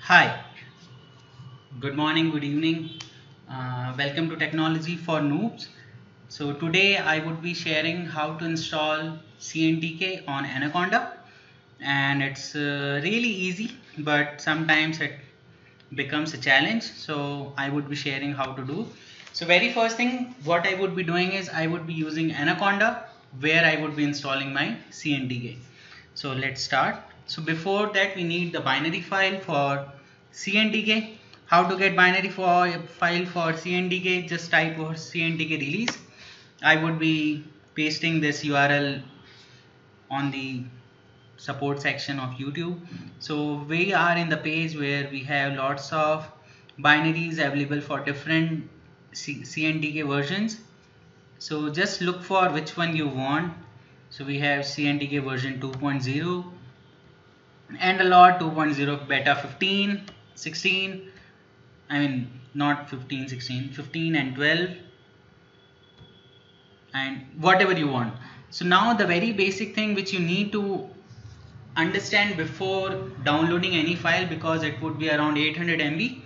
Hi, good morning, good evening. Welcome to Technology for Noobs. So today I would be sharing how to install CNTK on Anaconda, and it's really easy, but sometimes it becomes a challenge. So I would be sharing how to do. So very first thing what I would be doing is I would be using Anaconda where I would be installing my CNTK. So let's start. So before that we need the binary file for CNTK. How to get binary file for CNTK? Just type for CNTK release. I would be pasting this URL on the support section of YouTube. So we are in the page where we have lots of binaries available for different CNTK versions. So just look for which one you want. So we have CNTK version 2.0 and a lot 2.0 beta 15, 16, I mean not 15, 16, 15 and 12 and whatever you want. So now the very basic thing which you need to understand before downloading any file, because it would be around 800 MB.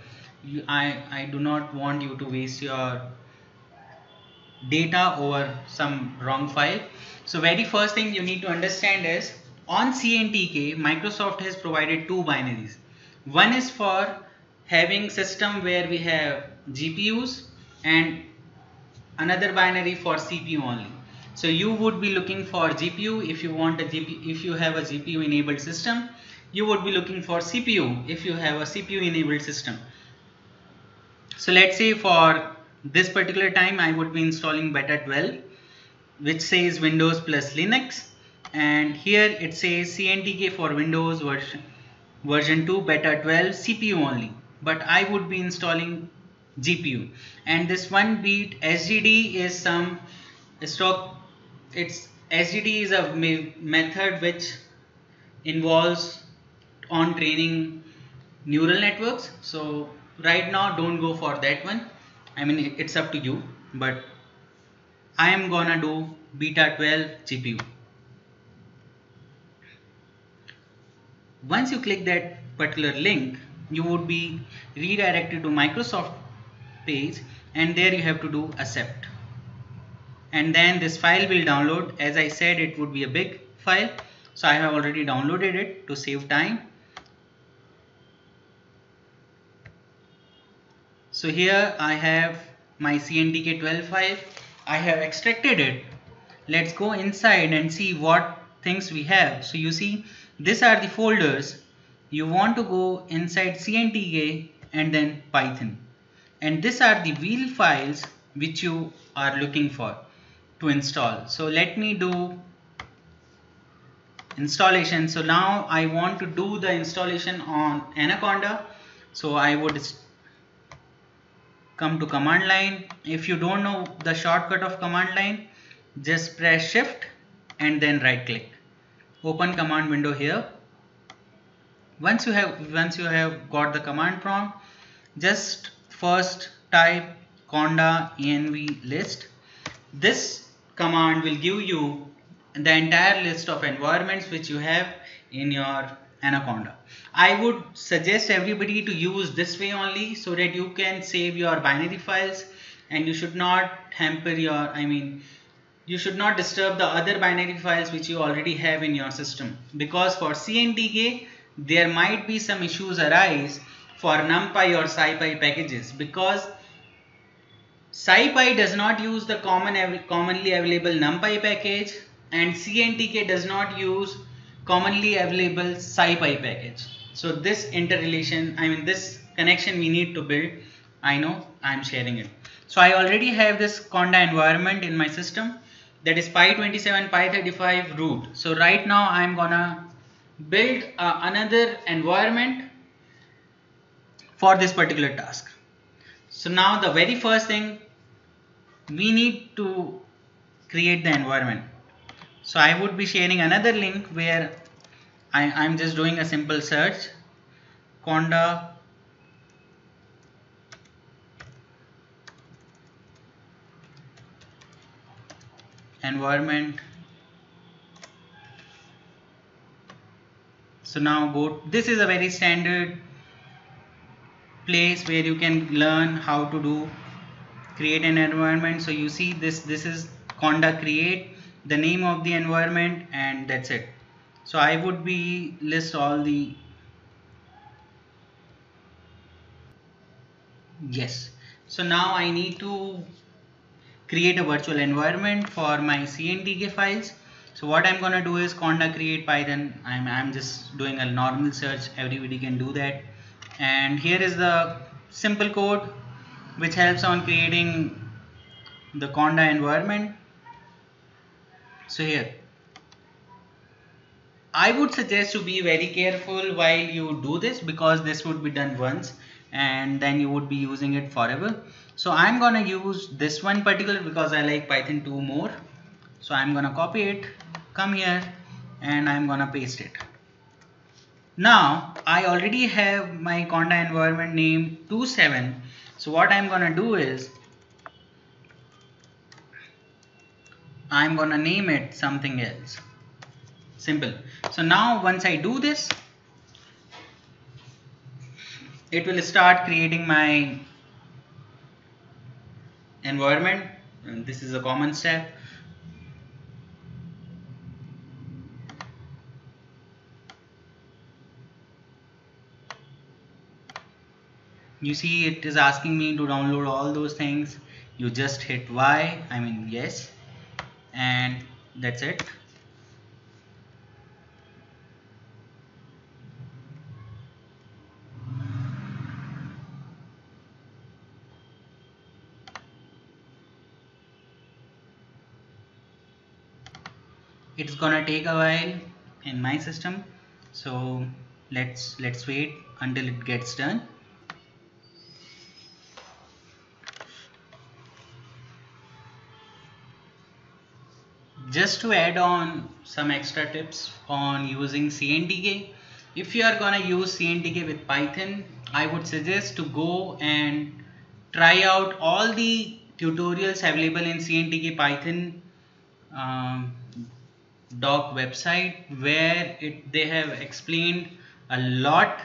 I do not want you to waste your data over some wrong file. So very first thing you need to understand is on CNTK Microsoft has provided two binaries. One is for having system where we have GPUs and another binary for CPU only. So you would be looking for GPU if you want a GPU. If you have a GPU enabled system, you would be looking for CPU if you have a CPU enabled system. So let's say for this particular time I would be installing beta 12, which says Windows plus Linux, and here it says CNTK for Windows version 2 beta 12 CPU only, but I would be installing GPU. And this 1 bit SGD is some stock. It's SGD is a method which involves on training neural networks. So right now don't go for that one. I mean it's up to you, but I am gonna do beta 12 GPU. Once you click that particular link, you would be redirected to Microsoft page, and there you have to do accept. And then this file will download. As I said, it would be a big file, so I have already downloaded it to save time. So here I have my CNTK 12 file. I have extracted it. Let's go inside and see what things we have. So you see, these are the folders. You want to go inside CNTK and then Python, and these are the wheel files which you are looking for to install. So let me do installation. So now I want to do the installation on Anaconda. So I would come to command line. If you don't know the shortcut of command line, just press shift and then right click. Open command window here. Once you have got the command prompt, just first type Conda env list. This command will give you the entire list of environments which you have in your Anaconda. I would suggest everybody to use this way only, so that you can save your binary files and you should not hamper your, you should not disturb the other binary files which you already have in your system, because for CNTK there might be some issues arise for Numpy or Scipy packages, because Scipy does not use the commonly available Numpy package, and CNTK does not use commonly available Scipy package. So this interrelation, this connection we need to build. I know I'm sharing it. So I already have this Conda environment in my system, that is Pi27 Pi35 root. So right now I'm gonna build another environment for this particular task. So now the very first thing, we need to create the environment. So I would be sharing another link where I'm just doing a simple search, Conda environment. So now this is a very standard place where you can learn how to do create an environment. So you see this is Conda create, the name of the environment, and that's it. So I would be list all the yes. So now I need to create a virtual environment for my CNTK files. So what I'm gonna do is Conda create Python. I'm just doing a normal search. Everybody can do that. And here is the simple code which helps on creating the Conda environment. So here I would suggest to be very careful while you do this, because this would be done once and then you would be using it forever. So I'm gonna use this one particular because I like Python 2 more. So I'm gonna copy it, come here, and I'm gonna paste it. Now I already have my Conda environment name 27. So what I'm gonna do is I'm gonna name it something else. Simple. So now once I do this, it will start creating my environment, and this is a common step. You see it is asking me to download all those things. You just hit Y, I mean yes, and that's it. It's gonna take a while in my system, so let's wait until it gets done. Just to add on some extra tips on using CNTK, if you are gonna use CNTK with Python, I would suggest to go and try out all the tutorials available in CNTK Python um, doc website, where they have explained a lot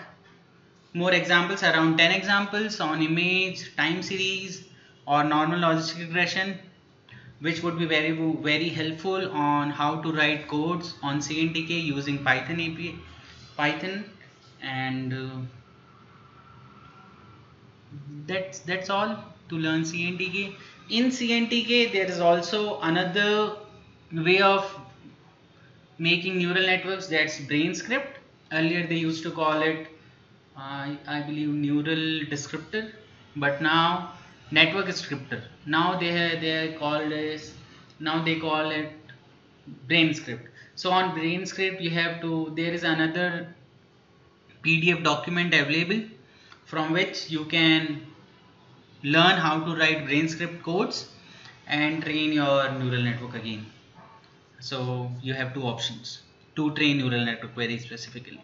more examples, around 10 examples on image, time series, or normal logistic regression, which would be very helpful on how to write codes on CNTK using Python API, Python, and that's all to learn CNTK. In CNTK, there is also another way of making neural networks, that's brain script. Earlier they used to call it I believe neural descriptor, but now network descriptor. Now they called as, now they call it brain script. So on brain script you have to, there is another PDF document available from which you can learn how to write brain script codes and train your neural network again. So you have two options to train neural network very specifically.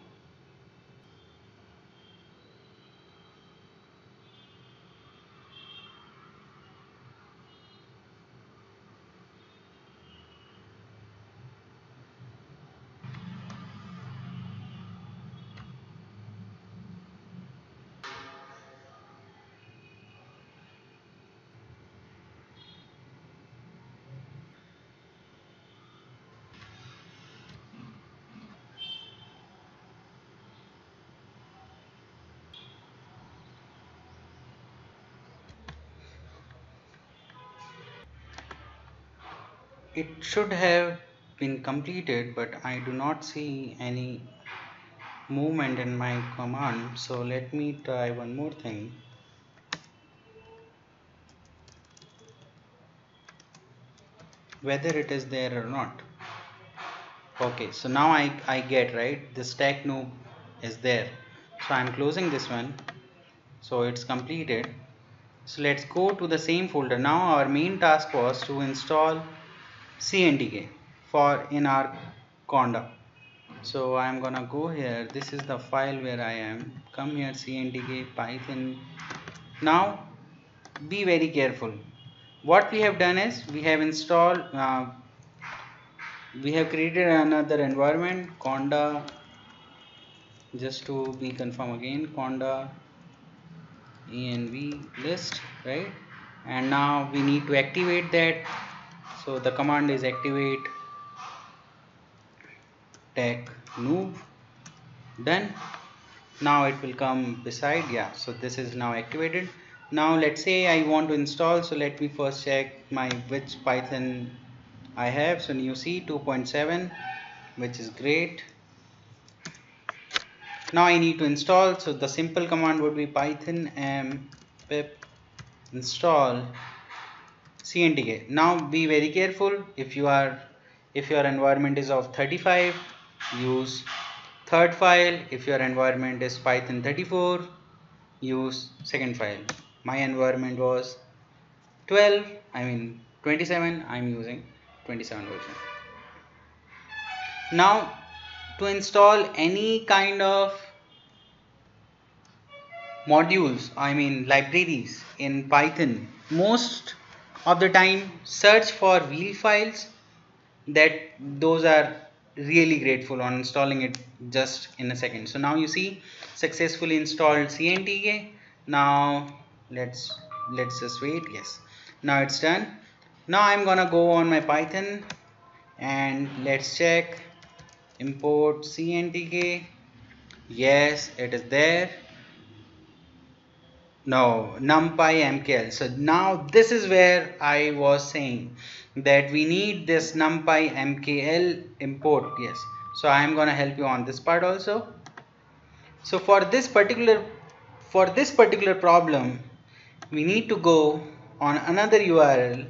It should have been completed, but I do not see any movement in my command. So let me try one more thing. Whether it is there or not. Okay, so now I get right. The stack noob is there. So I'm closing this one. So it's completed. So let's go to the same folder. Now our main task was to install CNTK for in our Conda. So I'm gonna go here. This is the file where I am. Come here, CNTK Python. Now be very careful. What we have done is we have installed, we have created another environment, Conda. Just to be confirm again, Conda env list, right? And now we need to activate that. So the command is activate tech noob. Done. Now it will come beside. Yeah, so this is now activated. Now let's say I want to install, so let me first check my which Python I have. So you see 2.7, which is great. Now I need to install, so the simple command would be python pip install CNTK. Now be very careful. If your environment is of 35, use third file. If your environment is Python 34, use second file. My environment was 27. I'm using 27 version. Now to install any kind of modules, libraries in Python, most of the time search for wheel files. That those are really grateful on installing it just in a second. So now you see successfully installed CNTK. Now let's just wait. Yes, now it's done. Now I'm gonna go on my Python and let's check import CNTK. Yes, it is there. No, Numpy MKL. So now this is where I was saying that we need this Numpy MKL import. Yes. So I am gonna help you on this part also. So for this particular problem, we need to go on another URL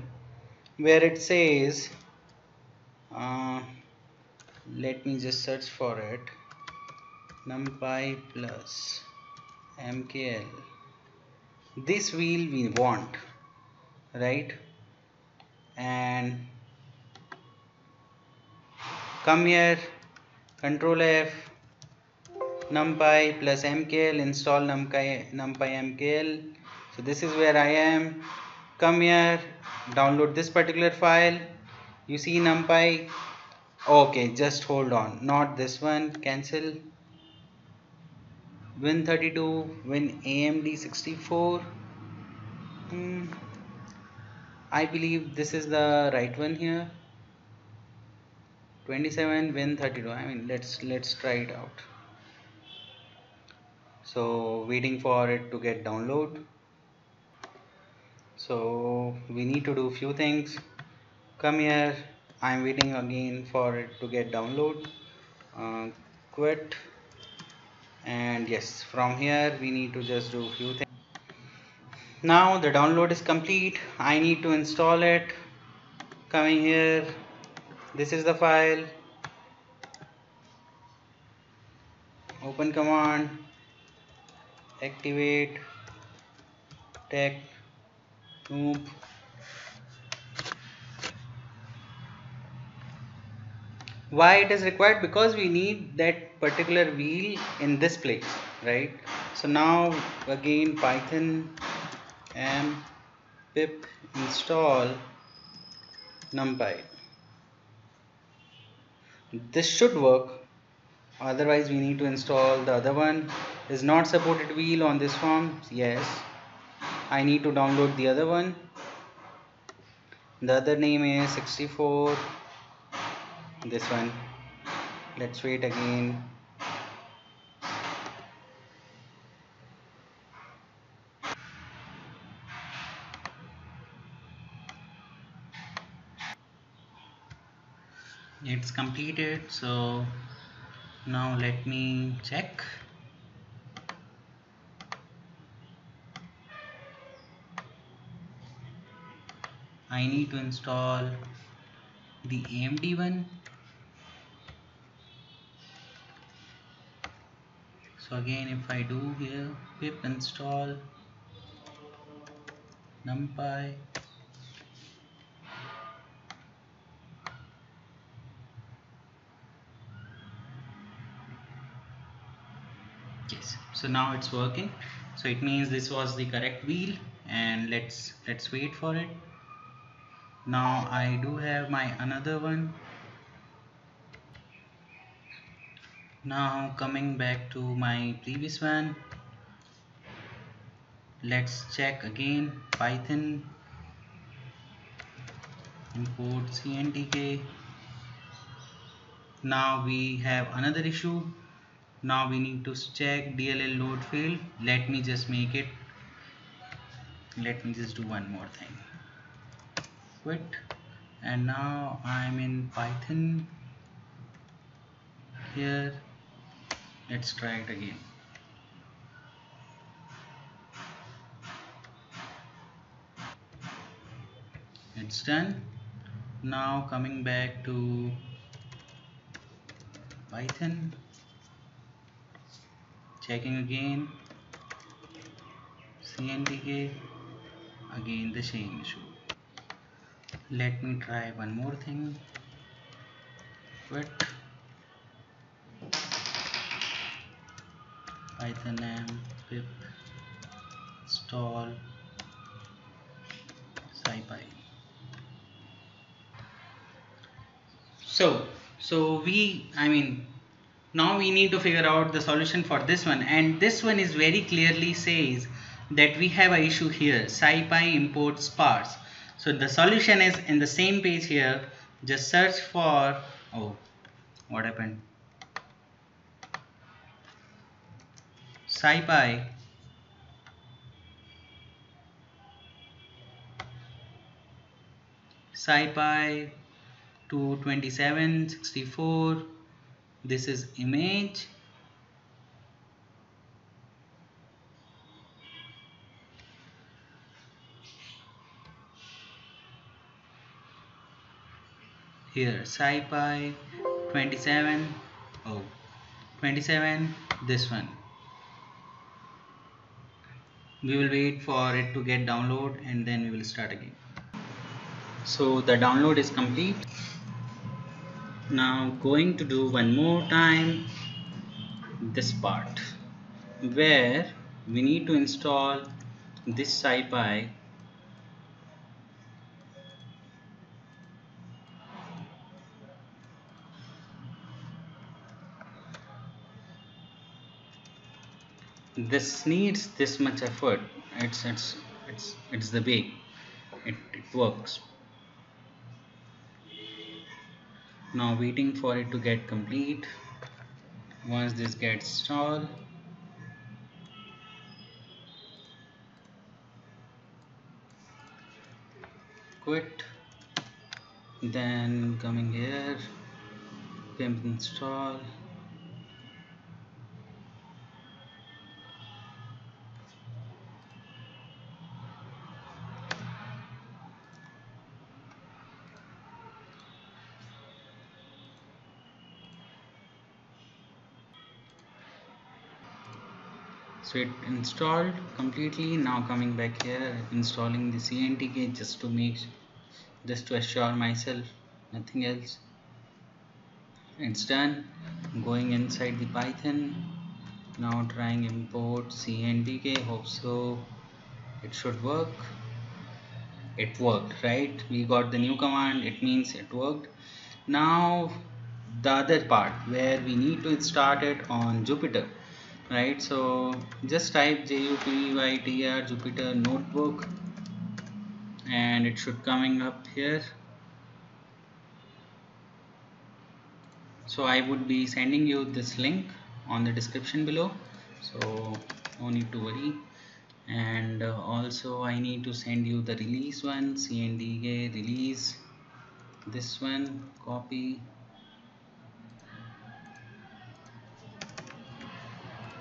where it says, let me just search for it, Numpy plus MKL. This wheel we want, right? And come here, control F, numpy plus mkl, install numpy mkl. So this is where I am. Come here, download this particular file. You see numpy. Okay, just hold on, not this one, cancel. Win32, win AMD 64. I believe this is the right one here. 27 win 32. Let's try it out. So waiting for it to get download. So we need to do few things. Come here, I'm waiting again for it to get download. Quit, and yes, from here we need to just do few things. Now the download is complete. I need to install it. Coming here, this is the file. Open command, activate tech noob. Why it is required? Because we need that particular wheel in this place, right? So now again python pip install numpy. This should work. Otherwise we need to install the other one. Is not supported wheel on this form. Yes, I need to download the other one. The other name is 64. This one. Let's wait again. It's completed. So now let me check. I need to install the AMD one. So again, if I do here pip install numpy, yes, so now it's working. So it means this was the correct wheel, and let's wait for it. Now I do have my another one. Now coming back to my previous one, Let's check again. Python import CNTK. Now we have another issue. Now we need to check DLL load failed. Let me just make it. Let me just do one more thing. Quit. And now I'm in Python. Here, let's try it again. It's done. Now coming back to Python, checking again, CNTK, again the same issue. Let me try one more thing. Quit. Python pip install scipy. Now we need to figure out the solution for this one, and this one is very clearly says that we have an issue here, scipy import sparse. So the solution is in the same page here. Just search for, oh, what happened? Scipy scipy 22764. This is image. Here scipy 27, oh, 27, this one. We will wait for it to get download and then we will start again. So the download is complete. Now going to do one more time this part where we need to install this scipy. This needs this much effort. It's the way it works. Now waiting for it to get complete. Once this gets installed, quit, then coming here, pimp install, so it installed completely. Now coming back here, installing the CNTK just to assure myself, nothing else. It's done. Going inside the Python, now trying import CNTK. Hope so it should work. It worked, right? We got the new command, it means it worked. Now the other part where we need to start it on Jupyter, right? So just type Jupyter Jupyter Notebook and it should coming up here. So I would be sending you this link on the description below, so no need to worry. And also I need to send you the release one, CNTK release, this one, copy,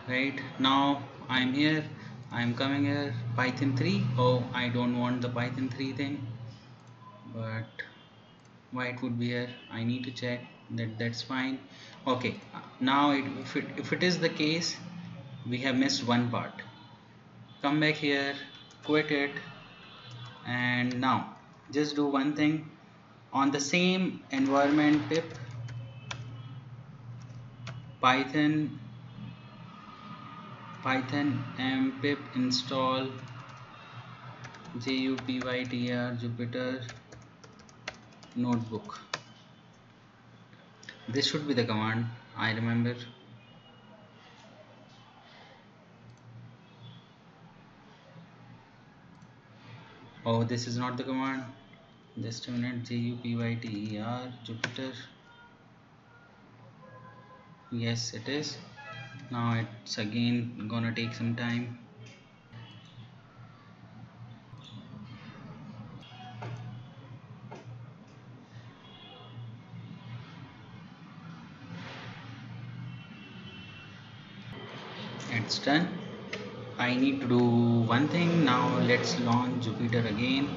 right? Now I'm here, I'm coming here, Python 3. Oh, I don't want the Python 3 thing, but why it would be here, I need to check that. That's fine. Okay, now if it is the case, we have missed one part. Come back here, quit it, and now just do one thing. On the same environment pip python pip install Jupyter Jupyter Notebook. This should be the command, I remember. Oh, this is not the command. Just a minute. Jupyter Jupyter. Yes, it is. Now it's again gonna take some time. It's done. I need to do one thing now. Let's launch Jupyter again.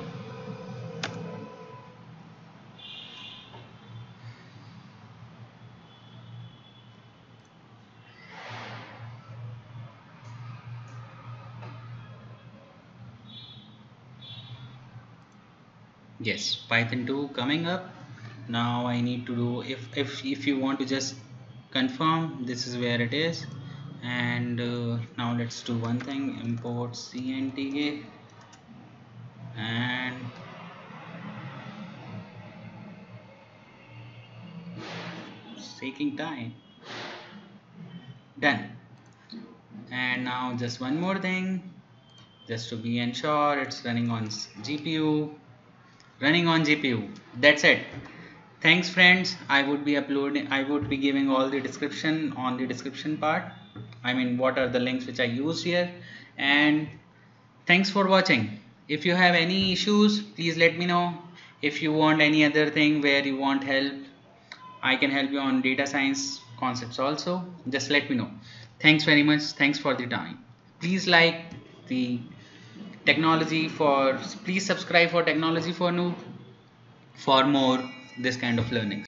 Yes, Python 2 coming up. Now I need to do, if you want to just confirm, this is where it is. And now let's do one thing, import CNTK, and it's taking time. Done. And now just one more thing, just to be ensure it's running on GPU. Running on GPU. That's it. Thanks friends. I would be giving all the description on the description part. I mean, what are the links which I used here. And thanks for watching. If you have any issues, please let me know. If you want any other thing where you want help, I can help you on data science concepts also. Just let me know. Thanks very much. Thanks for the time. Please like the technology for, please subscribe for technology for noob for more this kind of learning.